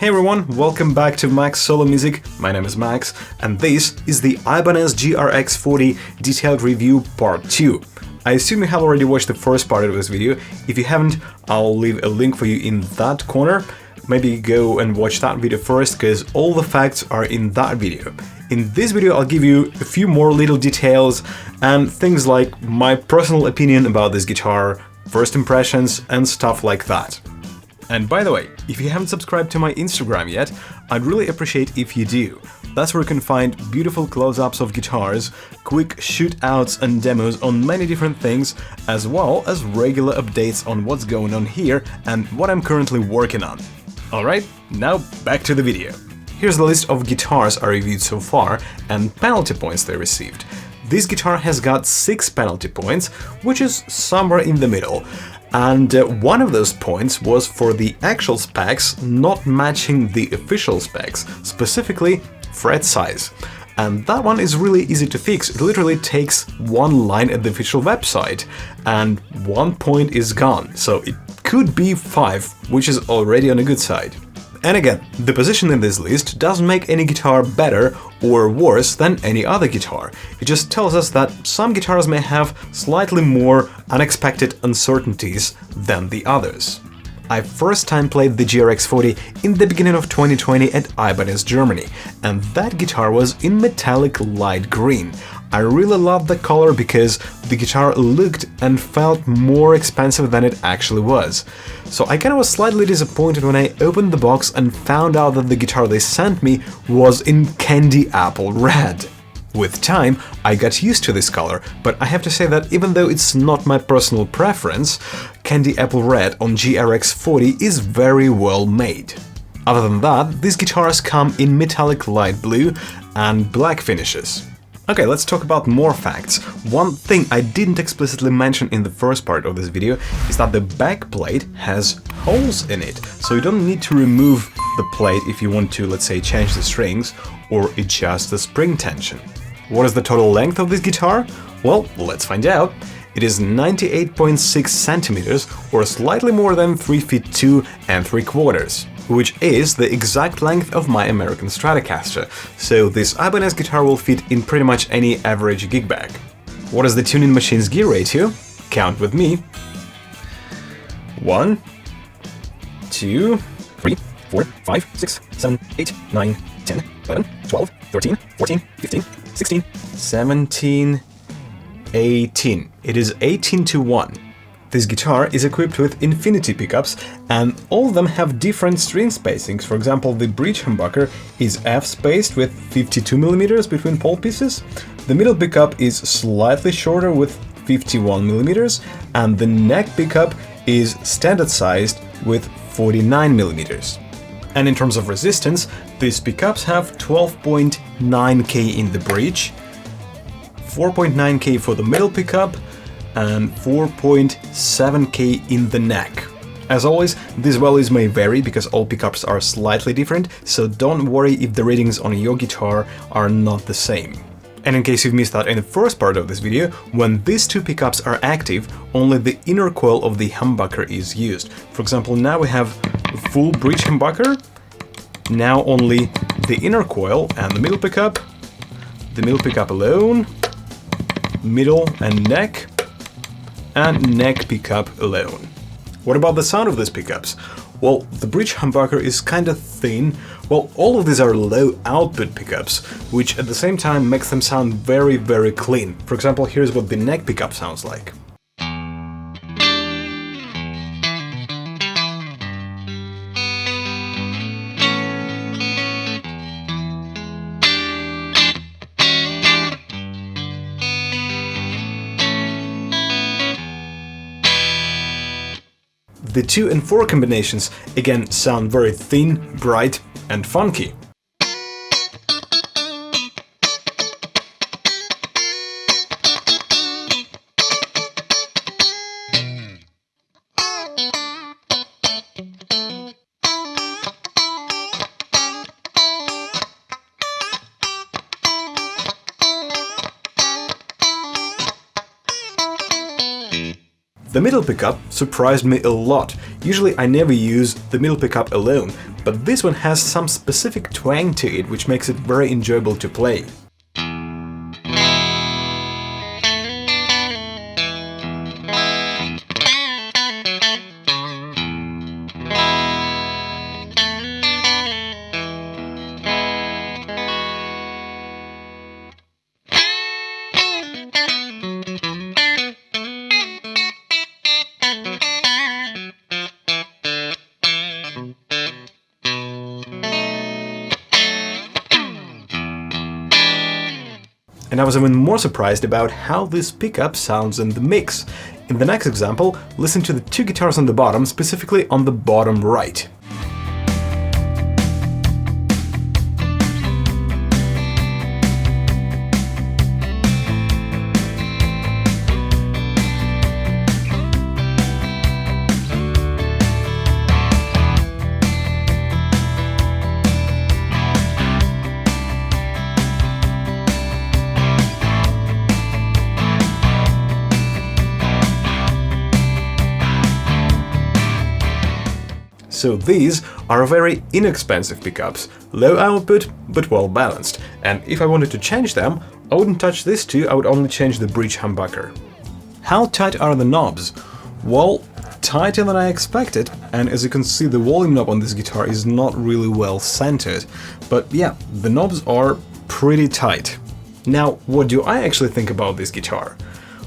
Hey everyone, welcome back to Max Solo Music. My name is Max, and this is the Ibanez GRX40 detailed review part 2. I assume you have already watched the first part of this video. If you haven't, I'll leave a link for you in that corner. Maybe go and watch that video first, because all the facts are in that video. In this video, I'll give you a few more little details and things like my personal opinion about this guitar, first impressions, and stuff like that. And by the way, if you haven't subscribed to my Instagram yet, I'd really appreciate if you do. That's where you can find beautiful close-ups of guitars, quick shootouts and demos on many different things, as well as regular updates on what's going on here and what I'm currently working on. Alright, now back to the video. Here's the list of guitars I reviewed so far and penalty points they received. This guitar has got 6 penalty points, which is somewhere in the middle. And one of those points was for the actual specs not matching the official specs, specifically fret size. And that one is really easy to fix. It literally takes one line at the official website, and 1 point is gone. So it could be 5, which is already on a good side. And again, the position in this list doesn't make any guitar better or worse than any other guitar. It just tells us that some guitars may have slightly more unexpected uncertainties than the others. I first time played the GRX40 in the beginning of 2020 at Ibanez, Germany, and that guitar was in metallic light green. I really loved the color because the guitar looked and felt more expensive than it actually was. So I kinda was slightly disappointed when I opened the box and found out that the guitar they sent me was in candy apple red. With time, I got used to this color, but I have to say that even though it's not my personal preference, candy apple red on GRX40 is very well made. Other than that, these guitars come in metallic light blue and black finishes. Okay, let's talk about more facts. One thing I didn't explicitly mention in the first part of this video is that the back plate has holes in it, so you don't need to remove the plate if you want to, let's say, change the strings or adjust the spring tension. What is the total length of this guitar? Well, let's find out. It is 98.6 centimeters, or slightly more than 3 feet 2 3/4. Which is the exact length of my American Stratocaster, so this Ibanez guitar will fit in pretty much any average gig bag. What is the tuning machine's gear ratio? Count with me. 1, 2, 3, 4, 5, 6, 7, 8, 9, 10, 11, 12, 13, 14, 15, 16, 17, 18. It is 18 to 1. This guitar is equipped with infinity pickups, and all of them have different string spacings. For example, the bridge humbucker is F-spaced with 52mm between pole pieces, the middle pickup is slightly shorter with 51mm, and the neck pickup is standard-sized with 49mm. And in terms of resistance, these pickups have 12.9K in the bridge, 4.9K for the middle pickup, and 4.7K in the neck. As always, these values may vary because all pickups are slightly different, so don't worry if the readings on your guitar are not the same. And in case you've missed that in the first part of this video, when these two pickups are active, only the inner coil of the humbucker is used. For example, now we have a full bridge humbucker, now only the inner coil and the middle pickup alone, middle and neck pickup alone. What about the sound of these pickups? Well, the bridge humbucker is kinda thin, while all of these are low output pickups, which at the same time makes them sound very, very clean. For example, here's what the neck pickup sounds like. The 2 and 4 combinations again sound very thin, bright, and funky. The middle pickup surprised me a lot. Usually I never use the middle pickup alone, but this one has some specific twang to it which makes it very enjoyable to play. And I was even more surprised about how this pickup sounds in the mix. In the next example, listen to the two guitars on the bottom, specifically on the bottom right. So these are very inexpensive pickups, low output but well balanced, and if I wanted to change them, I wouldn't touch this two, I would only change the bridge humbucker. How tight are the knobs? Well, tighter than I expected, and as you can see the volume knob on this guitar is not really well centered, but yeah, the knobs are pretty tight. Now, what do I actually think about this guitar?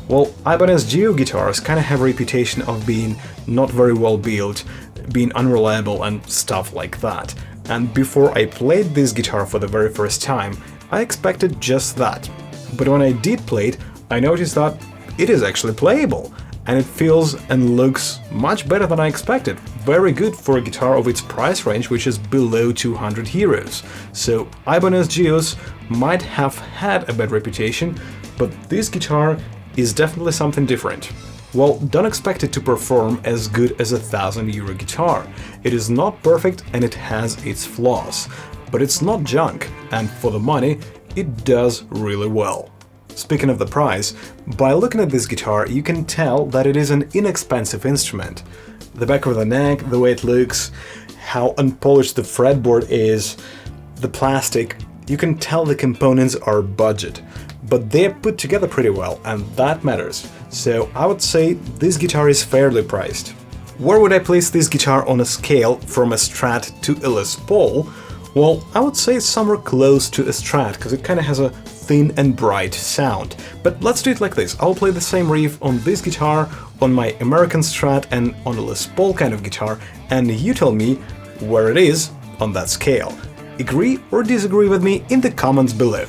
Well, Ibanez Geo guitars kind of have a reputation of being not very well built, being unreliable and stuff like that. And before I played this guitar for the very first time, I expected just that. But when I did play it, I noticed that it is actually playable, and it feels and looks much better than I expected. Very good for a guitar of its price range, which is below 200 euros. So Ibanez Geos might have had a bad reputation, but this guitar is definitely something different. Well, don't expect it to perform as good as a €1,000 guitar. It is not perfect and it has its flaws, but it's not junk, and for the money, it does really well. Speaking of the price, by looking at this guitar, you can tell that it is an inexpensive instrument. The back of the neck, the way it looks, how unpolished the fretboard is, the plastic, you can tell the components are budget. But they're put together pretty well, and that matters. So I would say this guitar is fairly priced. Where would I place this guitar on a scale from a Strat to a Les Paul? Well, I would say it's somewhere close to a Strat, because it kind of has a thin and bright sound. But let's do it like this. I'll play the same riff on this guitar, on my American Strat, and on a Les Paul kind of guitar, and you tell me where it is on that scale. Agree or disagree with me in the comments below.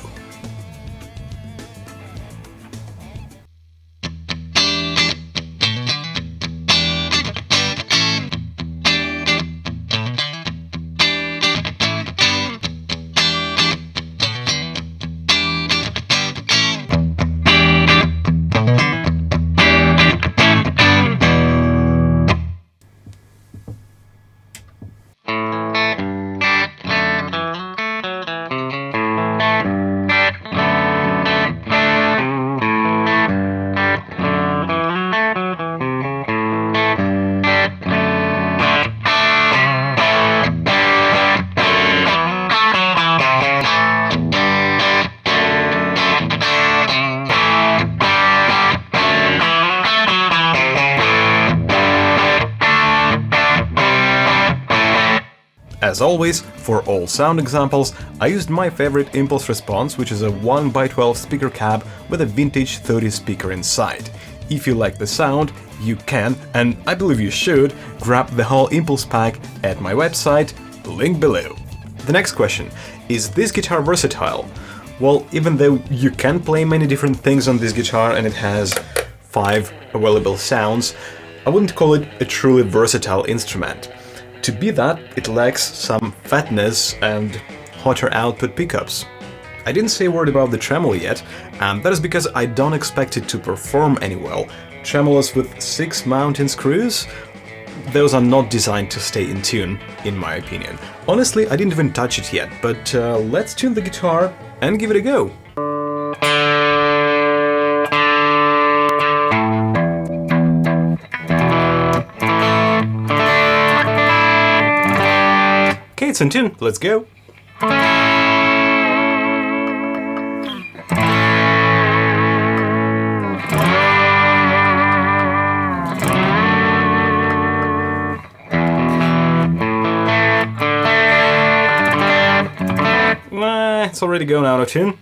As always, for all sound examples, I used my favorite impulse response, which is a 1x12 speaker cab with a vintage 30 speaker inside. If you like the sound, you can, and I believe you should, grab the whole impulse pack at my website, link below. The next question: is this guitar versatile? Well, even though you can play many different things on this guitar and it has 5 available sounds, I wouldn't call it a truly versatile instrument. To be that, it lacks some fatness and hotter output pickups. I didn't say a word about the tremolo yet, and that is because I don't expect it to perform any well. Tremolos with 6 mounting screws? Those are not designed to stay in tune, in my opinion. Honestly, I didn't even touch it yet, but let's tune the guitar and give it a go. Okay, it's in tune, let's go! It's already going out of tune.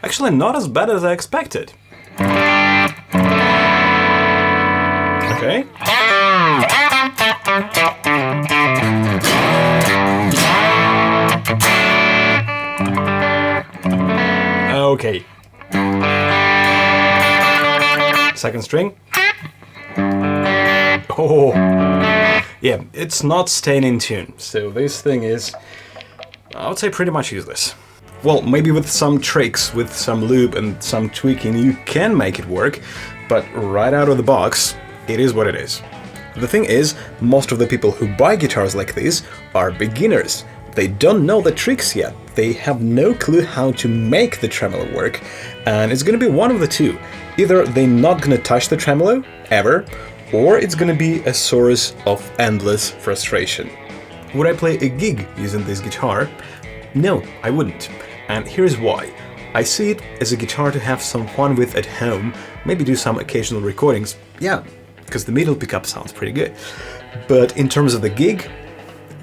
Actually, not as bad as I expected. Okay. Okay. Second string. Oh. Yeah, it's not staying in tune, so this thing is, I would say, pretty much useless. Well, maybe with some tricks, with some loop and some tweaking, you can make it work, but right out of the box, it is what it is. The thing is, most of the people who buy guitars like this are beginners. They don't know the tricks yet, they have no clue how to make the tremolo work, and it's gonna be one of the two. Either they're not gonna touch the tremolo, ever, or it's gonna be a source of endless frustration. Would I play a gig using this guitar? No, I wouldn't. And here's why. I see it as a guitar to have some fun with at home, maybe do some occasional recordings, yeah, because the middle pickup sounds pretty good. But in terms of the gig,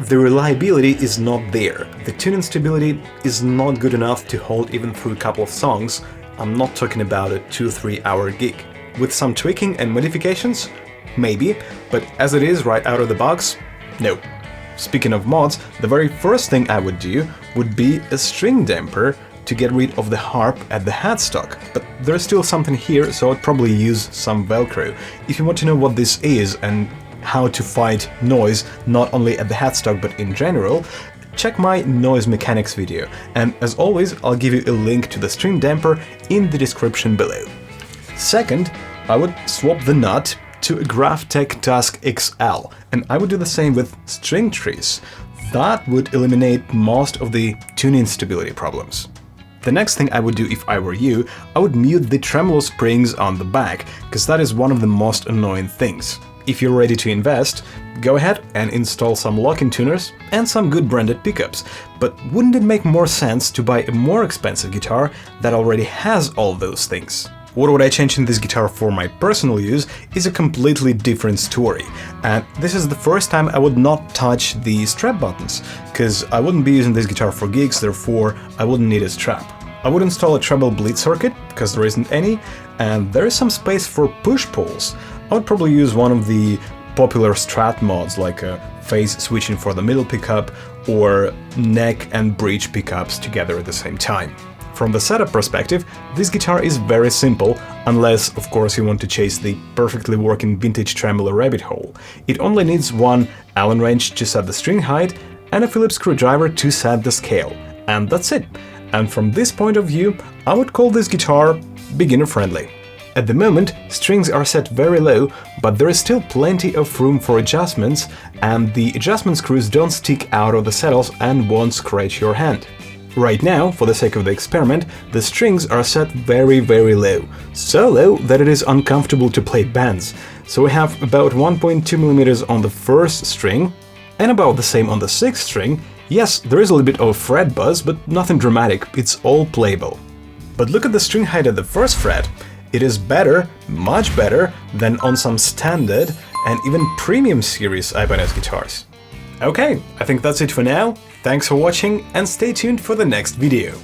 the reliability is not there. The tuning stability is not good enough to hold even through a couple of songs. I'm not talking about a 2-3 hour gig. With some tweaking and modifications? Maybe, but as it is right out of the box, no. Speaking of mods, the very first thing I would do would be a string damper to get rid of the harp at the headstock, but there's still something here, so I'd probably use some Velcro. If you want to know what this is and how to fight noise not only at the headstock but in general, check my noise mechanics video, and as always I'll give you a link to the string damper in the description below. Second, I would swap the nut to a Graphtec Tusk XL, and I would do the same with string trees. That would eliminate most of the tuning stability problems. The next thing I would do if I were you, I would mute the tremolo springs on the back, because that is one of the most annoying things. If you're ready to invest, go ahead and install some lock-in tuners and some good branded pickups, but wouldn't it make more sense to buy a more expensive guitar that already has all those things? What would I change in this guitar for my personal use is a completely different story, and this is the first time I would not touch the strap buttons, because I wouldn't be using this guitar for gigs, therefore I wouldn't need a strap. I would install a treble bleed circuit, because there isn't any, and there is some space for push-pulls. I would probably use one of the popular Strat mods, like a phase switching for the middle pickup, or neck and bridge pickups together at the same time. From the setup perspective, this guitar is very simple, unless, of course, you want to chase the perfectly working vintage tremolo rabbit hole. It only needs one Allen wrench to set the string height and a Phillips screwdriver to set the scale, and that's it. And from this point of view, I would call this guitar beginner-friendly. At the moment, strings are set very low, but there is still plenty of room for adjustments, and the adjustment screws don't stick out of the saddles and won't scratch your hand. Right now, for the sake of the experiment, the strings are set very low, so low that it is uncomfortable to play bends. So we have about 1.2 mm on the first string, and about the same on the sixth string. Yes, there is a little bit of fret buzz, but nothing dramatic, it's all playable. But look at the string height at the first fret. It is better, much better, than on some standard and even premium series Ibanez guitars. Okay, I think that's it for now. Thanks for watching and stay tuned for the next video.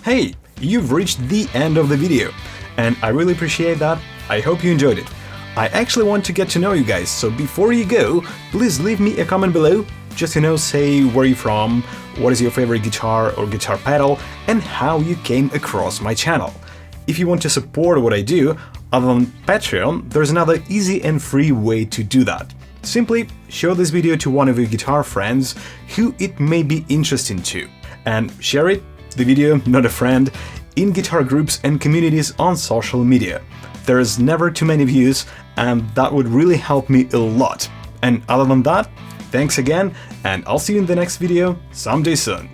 Hey, you've reached the end of the video, and I really appreciate that. I hope you enjoyed it. I actually want to get to know you guys, so before you go, please leave me a comment below. Just, say where you're from, what is your favorite guitar or guitar pedal, and how you came across my channel. If you want to support what I do, other than Patreon, there's another easy and free way to do that. Simply show this video to one of your guitar friends who it may be interesting to, and share it, the video, not a friend, in guitar groups and communities on social media. There's never too many views, and that would really help me a lot. And other than that, thanks again, and I'll see you in the next video someday soon.